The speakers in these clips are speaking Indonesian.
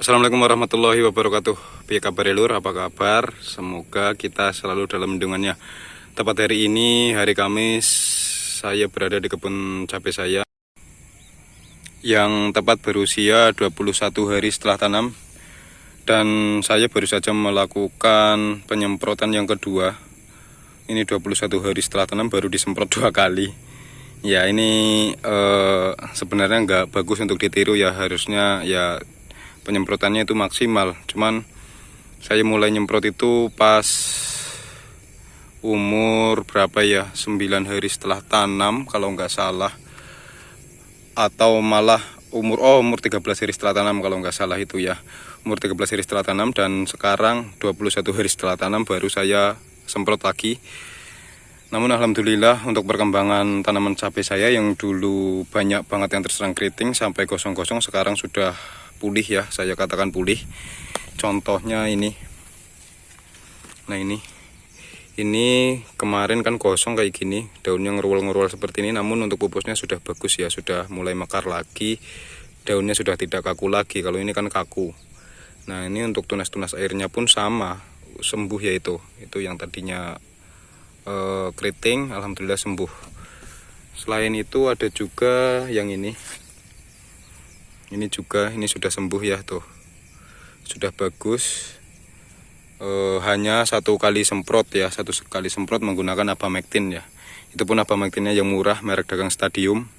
Assalamualaikum warahmatullahi wabarakatuh. Piye kabar lur? Apa kabar? Semoga kita selalu dalam lindungannya. Tepat hari ini, hari Kamis, saya berada di kebun cabai saya yang tepat berusia 21 hari setelah tanam. Dan saya baru saja melakukan penyemprotan yang kedua. Ini 21 hari setelah tanam baru disemprot 2 kali. Ya ini sebenarnya nggak bagus untuk ditiru ya, harusnya ya penyemprotannya itu maksimal. Cuman saya mulai nyemprot itu pas umur berapa ya, 9 hari setelah tanam kalau nggak salah, atau malah umur 13 hari setelah tanam kalau nggak salah itu ya, umur 13 hari setelah tanam. Dan sekarang 21 hari setelah tanam baru saya semprot lagi. Namun alhamdulillah untuk perkembangan tanaman cabai saya yang dulu banyak banget yang terserang keriting sampai gosong-gosong, sekarang sudah pulih ya, saya katakan pulih. Contohnya ini. Nah ini kemarin kan gosong kayak gini, daunnya ngerual-ngerual seperti ini, namun untuk pupusnya sudah bagus ya, sudah mulai mekar lagi, daunnya sudah tidak kaku lagi. Kalau ini kan kaku. Nah ini untuk tunas-tunas airnya pun sama, sembuh ya, itu yang tadinya keriting, alhamdulillah sembuh. Selain itu ada juga yang ini juga, ini sudah sembuh ya, tuh sudah bagus. Hanya satu kali semprot ya, satu kali semprot menggunakan Abamectin ya, itu pun Abamectinnya yang murah, merek dagang Stadium.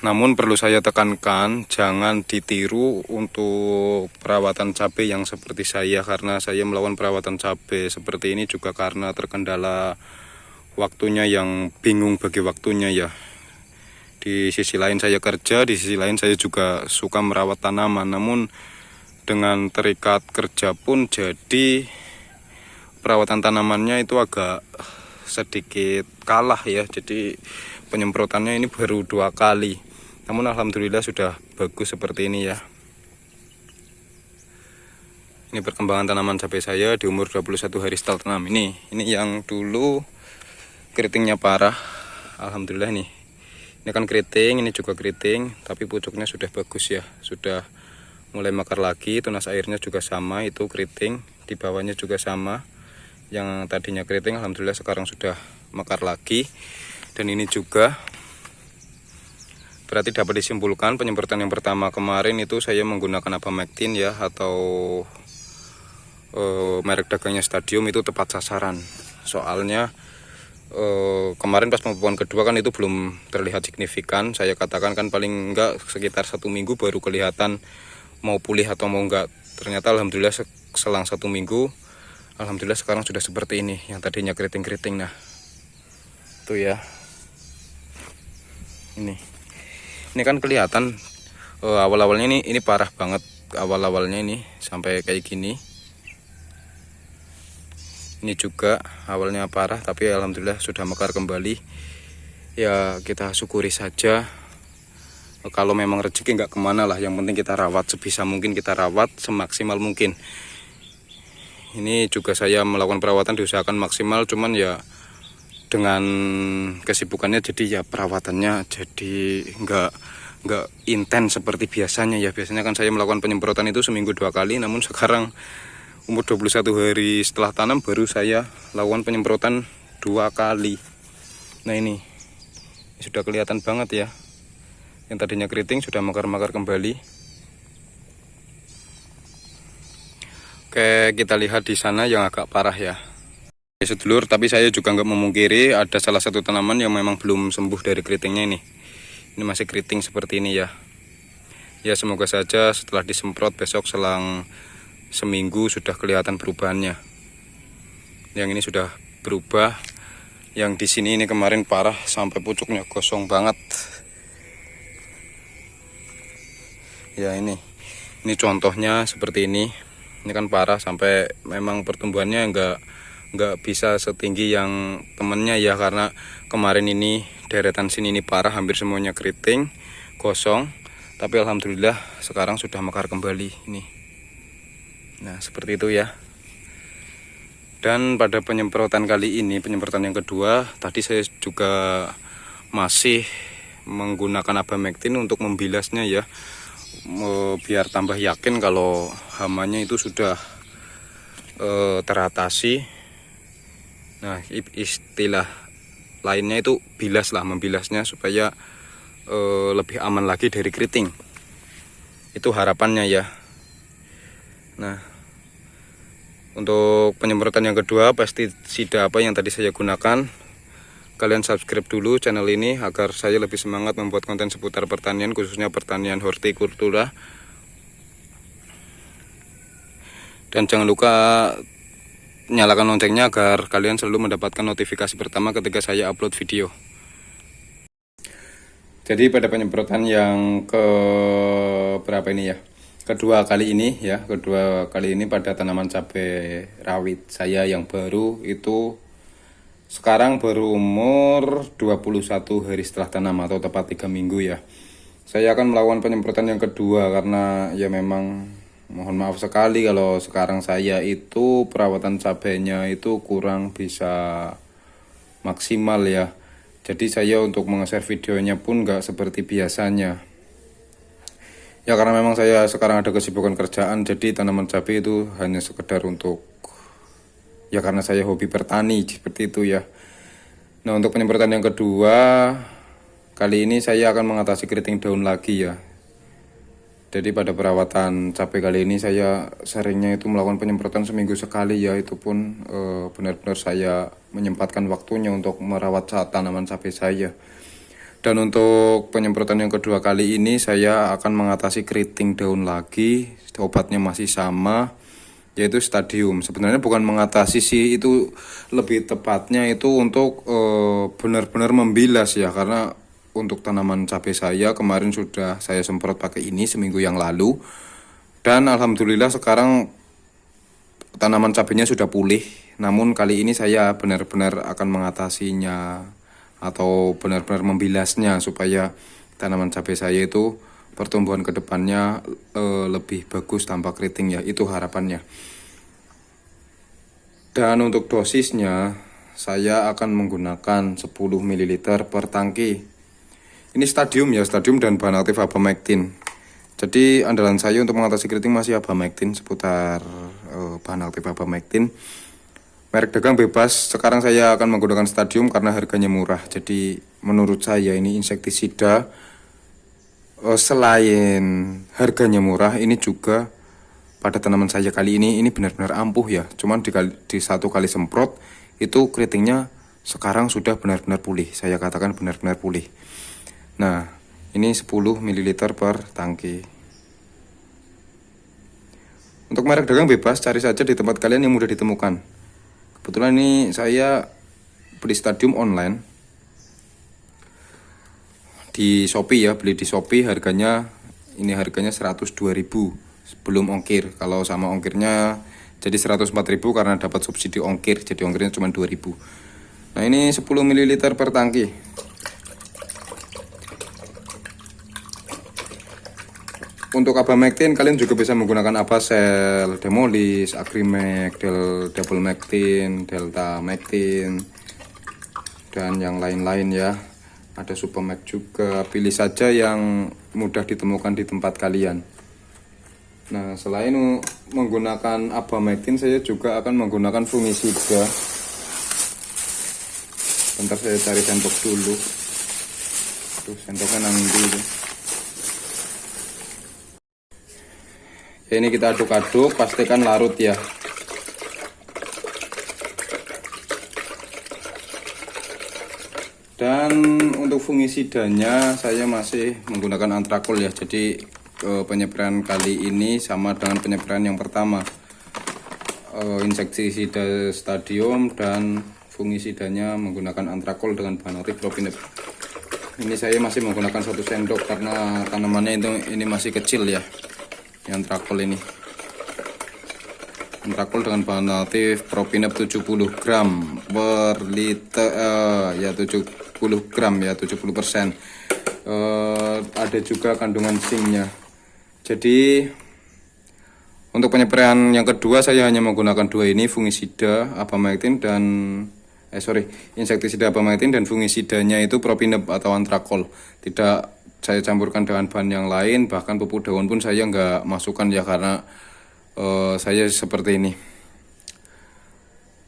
Namun perlu saya tekankan, jangan ditiru untuk perawatan cabai yang seperti saya, karena saya melakukan perawatan cabai seperti ini juga karena terkendala waktunya yang bingung bagi waktunya ya. Di sisi lain saya kerja, di sisi lain saya juga suka merawat tanaman. Namun dengan terikat kerja pun jadi perawatan tanamannya itu agak sedikit kalah ya. Jadi penyemprotannya ini baru 2 kali. Namun alhamdulillah sudah bagus seperti ini ya. Ini perkembangan tanaman cabai saya di umur 21 hari setelah tanam. Ini yang dulu keritingnya parah. Alhamdulillah nih. Ini kan keriting, ini juga keriting, tapi pucuknya sudah bagus ya, sudah mulai mekar lagi. Tunas airnya juga sama, itu keriting, di bawahnya juga sama. Yang tadinya keriting alhamdulillah sekarang sudah mekar lagi. Dan ini juga berarti dapat disimpulkan penyemprotan yang pertama kemarin itu saya menggunakan Abamectin ya, atau merek dagangnya Stadium, itu tepat sasaran. Soalnya kemarin pas pemupukan kedua kan itu belum terlihat signifikan. Saya katakan kan paling enggak sekitar 1 minggu baru kelihatan mau pulih atau mau enggak. Ternyata alhamdulillah selang 1 minggu alhamdulillah sekarang sudah seperti ini, yang tadinya keriting-keriting. Nah tuh ya, ini kan kelihatan awal-awalnya ini parah banget. Awal-awalnya ini sampai kayak gini. Ini juga awalnya parah, tapi alhamdulillah sudah mekar kembali. Ya kita syukuri saja. Kalau memang rezeki nggak kemana lah, yang penting kita rawat sebisa mungkin, kita rawat semaksimal mungkin. Ini juga saya melakukan perawatan diusahakan maksimal, cuman ya dengan kesibukannya jadi ya perawatannya jadi nggak intens seperti biasanya ya. Biasanya kan saya melakukan penyemprotan itu seminggu 2 kali, namun sekarang umur 21 hari setelah tanam baru saya lakukan penyemprotan 2 kali. Nah ini sudah kelihatan banget ya, yang tadinya keriting sudah mekar-mekar kembali. Oke, kita lihat di sana yang agak parah ya. Sedulur, tapi saya juga nggak memungkiri ada salah satu tanaman yang memang belum sembuh dari keritingnya ini. Ini masih keriting seperti ini ya. Ya semoga saja setelah disemprot besok selang seminggu sudah kelihatan perubahannya. Yang ini sudah berubah. Yang di sini ini kemarin parah sampai pucuknya gosong banget. Ya ini contohnya seperti ini. Ini kan parah sampai memang pertumbuhannya nggak bisa setinggi yang temennya ya, karena kemarin ini deretan sini ini parah, hampir semuanya keriting, gosong. Tapi alhamdulillah sekarang sudah mekar kembali ini. Nah seperti itu ya. Dan pada penyemprotan kali ini, penyemprotan yang kedua, tadi saya juga masih menggunakan Abamectin untuk membilasnya ya. biar tambah yakin kalau hamanya itu sudah teratasi. Nah, istilah lainnya itu bilas lah, membilasnya supaya lebih aman lagi dari keriting. Itu harapannya ya. Nah, untuk penyemprotan yang kedua, pestisida apa yang tadi saya gunakan, kalian subscribe dulu channel ini agar saya lebih semangat membuat konten seputar pertanian, khususnya pertanian hortikultura. Dan jangan lupa nyalakan loncengnya agar kalian selalu mendapatkan notifikasi pertama ketika saya upload video. Jadi pada penyemprotan yang ke berapa ini ya? Kedua kali ini pada tanaman cabai rawit saya yang baru itu sekarang berumur 21 hari setelah tanam atau tepat 3 minggu ya. Saya akan melakukan penyemprotan yang kedua karena ya memang mohon maaf sekali kalau sekarang saya itu perawatan cabainya itu kurang bisa maksimal ya. Jadi saya untuk meng-share videonya pun gak seperti biasanya. Ya karena memang saya sekarang ada kesibukan kerjaan, jadi tanaman cabai itu hanya sekedar untuk ya karena saya hobi bertani seperti itu ya. Nah untuk penyemprotan yang kedua, kali ini saya akan mengatasi keriting daun lagi ya. Jadi pada perawatan cabai kali ini saya seringnya itu melakukan penyemprotan seminggu sekali ya. Itu pun benar-benar saya menyempatkan waktunya untuk merawat tanaman cabai saya. Dan untuk penyemprotan yang kedua kali ini saya akan mengatasi keriting daun lagi. Obatnya masih sama, yaitu stadium. Sebenarnya bukan mengatasi sih, itu lebih tepatnya itu untuk benar-benar membilas ya. Karena untuk tanaman cabai saya kemarin sudah saya semprot pakai ini seminggu yang lalu. Dan alhamdulillah sekarang tanaman cabainya sudah pulih. Namun kali ini saya benar-benar akan mengatasinya atau benar-benar membilasnya supaya tanaman cabai saya itu pertumbuhan kedepannya lebih bagus tanpa keriting ya. Itu harapannya. Dan untuk dosisnya saya akan menggunakan 10 ml per tangki. Ini stadium ya, stadium dan bahan aktif abamectin. Jadi andalan saya untuk mengatasi keriting masih abamectin, seputar bahan aktif abamectin. Merek dagang bebas. Sekarang saya akan menggunakan stadium karena harganya murah. Jadi menurut saya ini insektisida selain harganya murah, ini juga pada tanaman saya kali ini benar-benar ampuh ya. Cuman di satu kali semprot itu keritingnya sekarang sudah benar-benar pulih. Saya katakan benar-benar pulih. Nah, ini 10 ml per tangki. Untuk merek dagang bebas, cari saja di tempat kalian yang mudah ditemukan. Kebetulan ini saya beli stadium online di Shopee ya, beli di Shopee harganya 102.000 sebelum ongkir. Kalau sama ongkirnya jadi 104.000 karena dapat subsidi ongkir, jadi ongkirnya cuma 2.000. Nah, ini 10 ml per tangki. Untuk abamectin kalian juga bisa menggunakan Abasel, Demolis, Agrimek, Double Mectin, Delta Mectin, dan yang lain-lain ya. Ada Supermax juga. Pilih saja yang mudah ditemukan di tempat kalian. Nah, selain menggunakan abamectin, saya juga akan menggunakan fungisida. Bentar saya cari sendok dulu. Tuh, sendoknya nanti. Ini kita aduk-aduk, pastikan larut ya. Dan untuk fungisidanya saya masih menggunakan antrakol ya. Jadi penyepraian kali ini sama dengan penyepraian yang pertama. Insektisida stadium dan fungisidanya menggunakan antrakol dengan bahan aktif propinep. Ini saya masih menggunakan 1 sendok karena tanamannya ini masih kecil ya. Antrakol ini, antrakol dengan bahan aktif propinep 70 gram per liter ya, 70 gram ya, 70%. Ada juga kandungan zincnya. Jadi untuk penyepraian yang kedua saya hanya menggunakan 2 ini, fungisida abamectin dan insektisida pemetin, dan fungisidanya itu propinep atau antrakol. Tidak saya campurkan dengan bahan yang lain, bahkan pupuk daun pun saya nggak masukkan ya, karena saya seperti ini.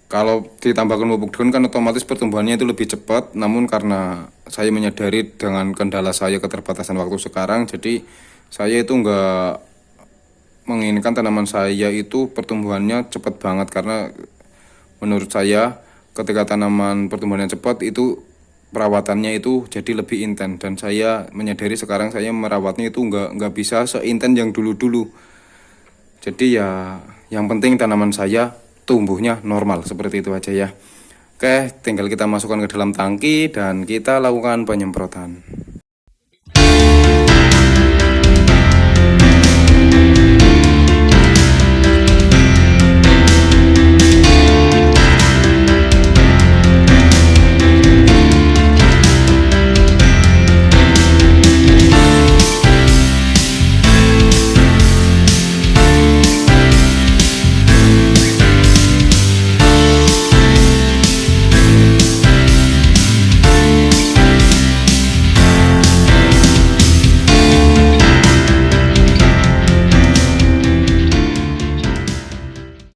Kalau ditambahkan pupuk daun kan otomatis pertumbuhannya itu lebih cepat, namun karena saya menyadari dengan kendala saya keterbatasan waktu sekarang, jadi saya itu nggak menginginkan tanaman saya itu pertumbuhannya cepat banget, karena menurut saya ketika tanaman pertumbuhannya cepat itu perawatannya itu jadi lebih intens, dan saya menyadari sekarang saya merawatnya itu nggak bisa seinten yang dulu-dulu. Jadi ya yang penting tanaman saya tumbuhnya normal, seperti itu aja ya. Oke, tinggal kita masukkan ke dalam tangki dan kita lakukan penyemprotan.